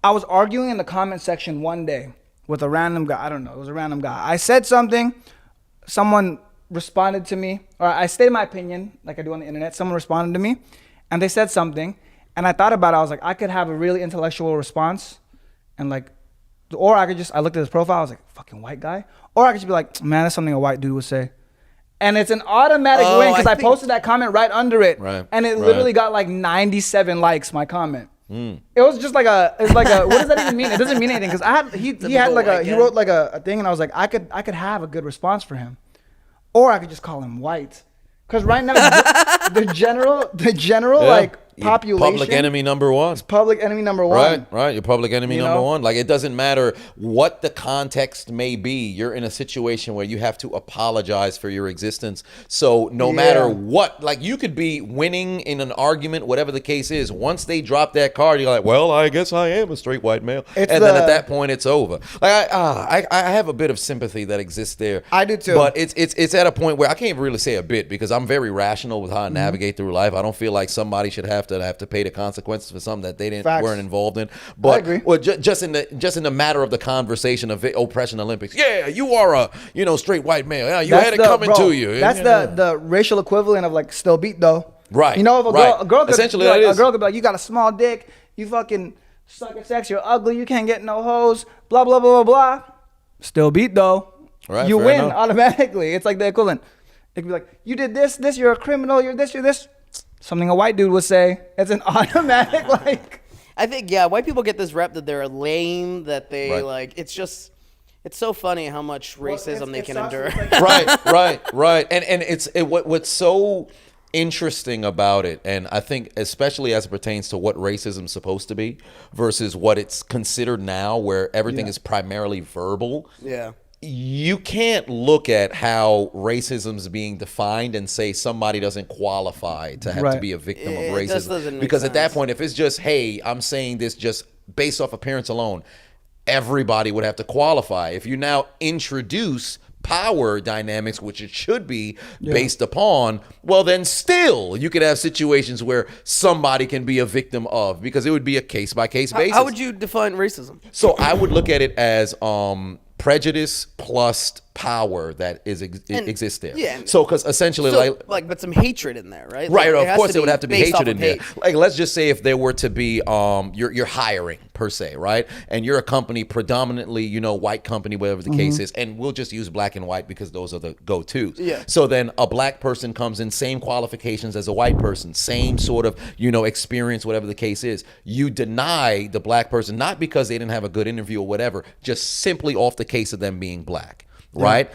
I was arguing in the comment section one day with a random guy. I don't know. It was a random guy. I said something. Someone responded to me. Or I stated my opinion like I do on the internet. Someone responded to me. And they said something. And I thought about it. I was like, I could have a really intellectual response. And like, or I looked at his profile. I was like, fucking white guy. Or I could just be like, man, that's something a white dude would say. And it's an automatic win because I posted that comment right under it. Right. And it literally got like 97 likes, my comment. It was just like what does that even mean? It doesn't mean anything because he wrote like a thing and I was like, I could have a good response for him. Or I could just call him white. Because right now, the general like population. Public enemy number one. It's public enemy number one. Right. You're public enemy number one. Like, it doesn't matter what the context may be. You're in a situation where you have to apologize for your existence. So no matter what, like, you could be winning in an argument, whatever the case is. Once they drop that card, you're like, well, I guess I am a straight white male. Then at that point, it's over. Like, I have a bit of sympathy that exists there. I do too. But it's at a point where I can't really say a bit because I'm very rational with how I navigate through life. I don't feel like somebody should have to pay the consequences for something that they weren't involved in. But I agree. Well, just in the matter of the conversation of oppression Olympics. Yeah, you are a straight white male. Yeah, you had it coming to you. That's the racial equivalent of like still beat though. Right. You know, if a girl could essentially be like, that is. A girl could be like, you got a small dick, you fucking suck at sex, you're ugly, you can't get no hoes, blah blah blah blah blah. Still beat though. Right. You win enough. automatically. It's like the equivalent. It could be like, you did this, you're a criminal, you're this. Something a white dude would say. It's an automatic like. I think white people get this rep that they're lame, that they like. It's just, it's so funny how much racism they can endure. Right. And what's so interesting about it, and I think especially as it pertains to what racism is supposed to be versus what it's considered now, where everything is primarily verbal. Yeah. You can't look at how racism is being defined and say somebody doesn't qualify to have to be a victim of racism. Because at that point, if it's just, hey, I'm saying this just based off appearance alone, everybody would have to qualify. If you now introduce power dynamics, which it should be based upon, well, then still you could have situations where somebody can be a victim of, because it would be a case-by-case basis. How would you define racism? So I would look at it as prejudice plus power that exists there. Yeah. So, because essentially, but some hatred in there, right? Right. Like, of course, there would have to be hatred in there. Hate. Like, let's just say if there were to be, you're hiring per se, right? And you're a company predominantly, white company, whatever the case is, and we'll just use black and white because those are the go-tos. Yeah. So then a black person comes in, same qualifications as a white person, same sort of, experience, whatever the case is. You deny the black person, not because they didn't have a good interview or whatever, just simply off the case of them being black. Right?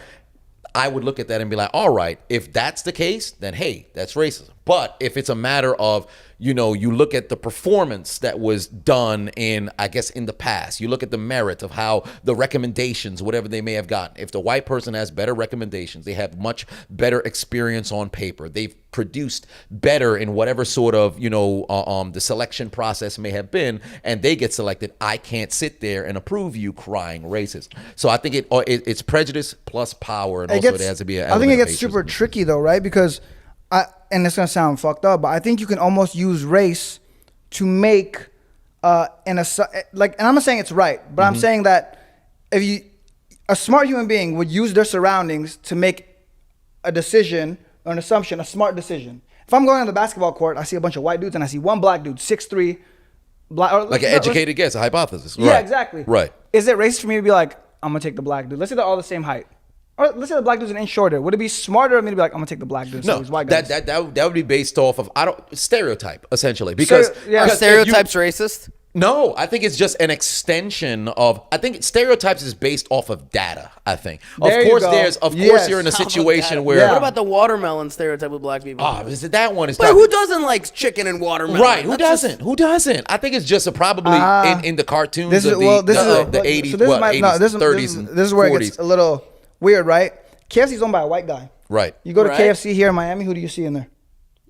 I would look at that and be like, all right, if that's the case, then hey, that's racism. But if it's a matter of, you look at the performance that was done in the past, you look at the merit of how the recommendations, whatever they may have gotten. If the white person has better recommendations, they have much better experience on paper, they've produced better in whatever sort of, the selection process may have been, and they get selected, I can't sit there and approve you crying racism. So I think it's prejudice plus power, and it has to be an element. I think it gets super tricky though, right? Because and it's gonna sound fucked up, but I think you can almost use race to make and I'm not saying it's right, but I'm saying that if a smart human being would use their surroundings to make a decision or an assumption, a smart decision. If I'm going on the basketball court, I see a bunch of white dudes and I see one black dude, 6'3", black, like an educated guess, a hypothesis. Yeah, exactly. Right. Is it racist for me to be like, I'm gonna take the black dude? Let's say they're all the same height. Or let's say the black dude's an inch shorter. Would it be smarter of me to be like, I'm gonna take the black dude? No, so he's white guys? that would be based off of stereotype essentially, because are stereotypes racist? No, I think it's just an extension of. I think stereotypes is based off of data. I think. Of course, you're in a situation where. What about the watermelon stereotype with black people? Is it that one? But who doesn't like chicken and watermelon? Right? Who doesn't? Who doesn't? I think it's just probably in the cartoons of the 80s, 30s, This is where it gets a little weird, right? KFC's owned by a white guy. Right. You go to KFC here in Miami, who do you see in there?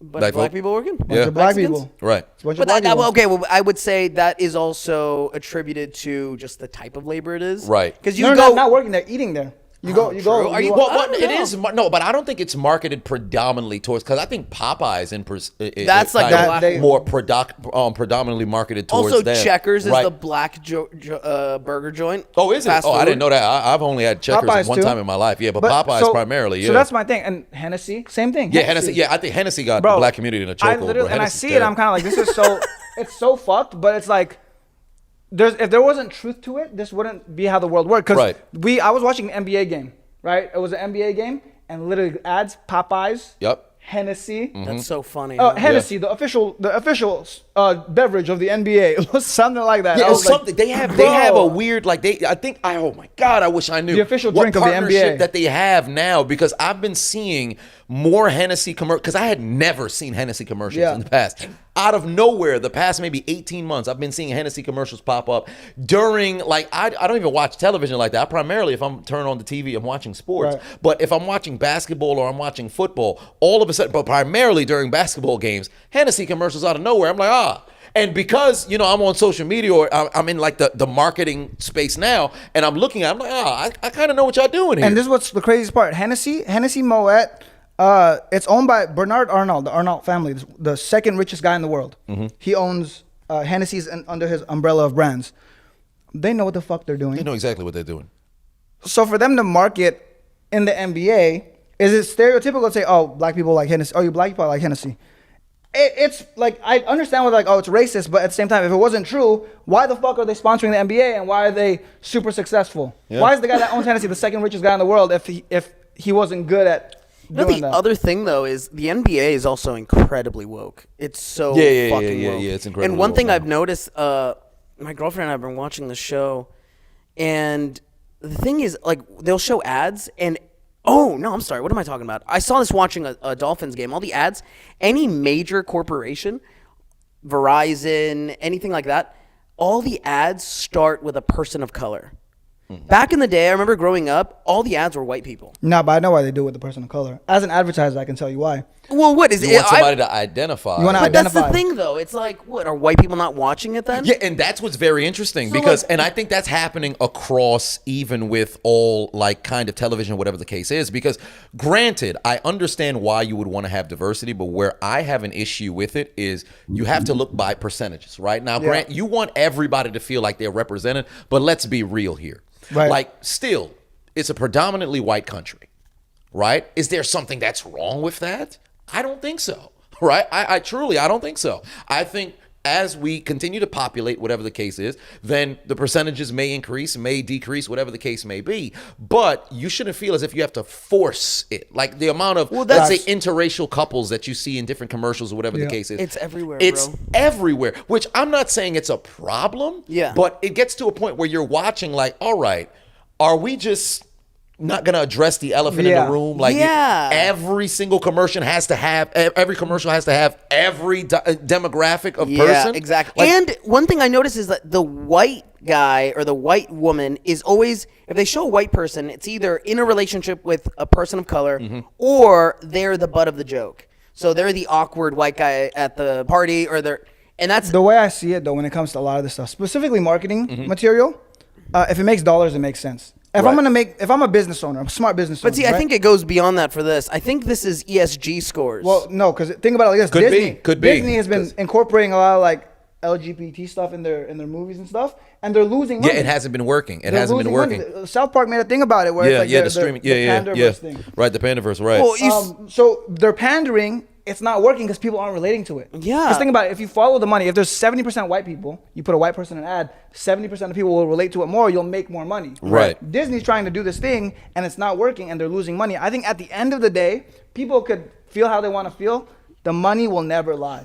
Bunch of black people working? Bunch of black people. Right. But I would say that is also attributed to just the type of labor it is. Right. Because not working there, eating there. You go. Are you- Well, I don't it know. is no, but I don't think it's marketed predominantly towards, because I think Popeyes That's like kind the of black- more predominantly marketed towards Also, them. Checkers is Right. the black burger joint. Oh, is it? Fast Oh, I food. didn't know that. I've only had Checkers Popeyes one too. time in my life. Yeah, but Popeyes primarily. Yeah. So that's my thing. And Hennessy, same thing. yeah, Hennessy. Yeah, I think Hennessy got the Bro, black community in a I chokehold. literally, bro. and I Hennessy's see it. I'm terrible. kind of like, this is so, it's so fucked. But it's like, if there wasn't truth to it, this wouldn't be how the world worked. Because Right. I was watching an NBA game, right? It was an NBA game, and literally ads, Popeyes, Yep. Hennessy. That's so funny. Hennessy, the official beverage of the NBA. It was something like that. Yeah, I it was was like, something. They have bro. a weird, like, oh my God, I wish I knew The official what drink of the partnership NBA. that they have now, because I've been seeing more Hennessy commercials, because I had never seen Hennessy commercials in the past. Out of nowhere, the past maybe 18 months, I've been seeing Hennessy commercials pop up during, like, I don't even watch television like that. Primarily, if I'm turning on the TV, I'm watching sports. Right. But if I'm watching basketball or I'm watching football, all of a sudden, but primarily during basketball games, Hennessy commercials out of nowhere. I'm like, And because, I'm on social media, or I'm in like the marketing space now, and I'm looking at it, I'm like, I kind of know what y'all doing here. And this is what's the craziest part. Hennessy Moet, it's owned by Bernard Arnault, the Arnault family, the second richest guy in the world. Mm-hmm. He owns Hennessy's under his umbrella of brands. They know what the fuck they're doing. They know exactly what they're doing. So for them to market in the NBA, is it stereotypical to say, oh, black people like Hennessy? Oh, you black people like Hennessy? It's like, I understand what, like, oh, it's racist, but at the same time, if it wasn't true, why the fuck are they sponsoring the NBA, and why are they super successful? Yeah. Why is the guy that owns Hennessy the second richest guy in the world if he wasn't good at doing The that? other thing though is the NBA is also incredibly woke. It's so Yeah, fucking yeah, woke. yeah, it's incredibly And one woke thing now. I've noticed, my girlfriend and I have been watching the show, and the thing is, like, they'll show ads, and oh no, I'm sorry, what am I talking about? I saw this watching a Dolphins game. All the ads, any major corporation, Verizon, anything like that, all the ads start with a person of color. Back in the day, I remember growing up, all the ads were white people. No, but I know why they do it with the person of color. As an advertiser, I can tell you why. Well, what is You it? want somebody to identify. You wanna But that's the identify. thing, though. It's like, what, are white people not watching it then? Yeah, and that's what's very interesting, So, because, like- and I think that's happening across, even with all, like, kind of television, whatever the case is, because granted, I understand why you would want to have diversity, but where I have an issue with it is you have to look by percentages, right? Now, you want everybody to feel like they're represented, but let's be real here. Right. Like, still, it's a predominantly white country, right? Is there something that's wrong with that? I don't think so, right? I truly, I don't think so. I think as we continue to populate, whatever the case is, then the percentages may increase, may decrease, whatever the case may be. But you shouldn't feel as if you have to force it. Like the amount of, let's say, interracial couples that you see in different commercials or whatever the case is. It's everywhere, It's bro. everywhere, which I'm not saying it's a problem. Yeah. But it gets to a point where you're watching like, all right, are we just not going to address the elephant in the room? Like every single commercial has to have every demographic of person. Yeah, exactly. Like, and one thing I noticed is that the white guy or the white woman is always, if they show a white person, it's either in a relationship with a person of color or they're the butt of the joke. So they're the awkward white guy at the party, or and that's The way I see it, though, when it comes to a lot of this stuff, specifically marketing material, if it makes dollars, it makes sense. If I'm a business owner, I'm a smart business owner. But see, I think it goes beyond that for this. I think this is ESG scores. Well, no, because think about it like this. Could be. Disney has been incorporating a lot of like LGBT stuff in their movies and stuff, and they're losing money. yeah, it hasn't been working. It They're hasn't been losing working. money. South Park made a thing about it where it's like the streaming. the Panderverse thing. Right, the Panderverse, right. well, So they're pandering. It's not working because people aren't relating to it. Yeah. Because think about it. If you follow the money, if there's 70% white people, you put a white person in an ad, 70% of people will relate to it more. You'll make more money. Right. Disney's trying to do this thing, and it's not working, and they're losing money. I think at the end of the day, people could feel how they want to feel. The money will never lie.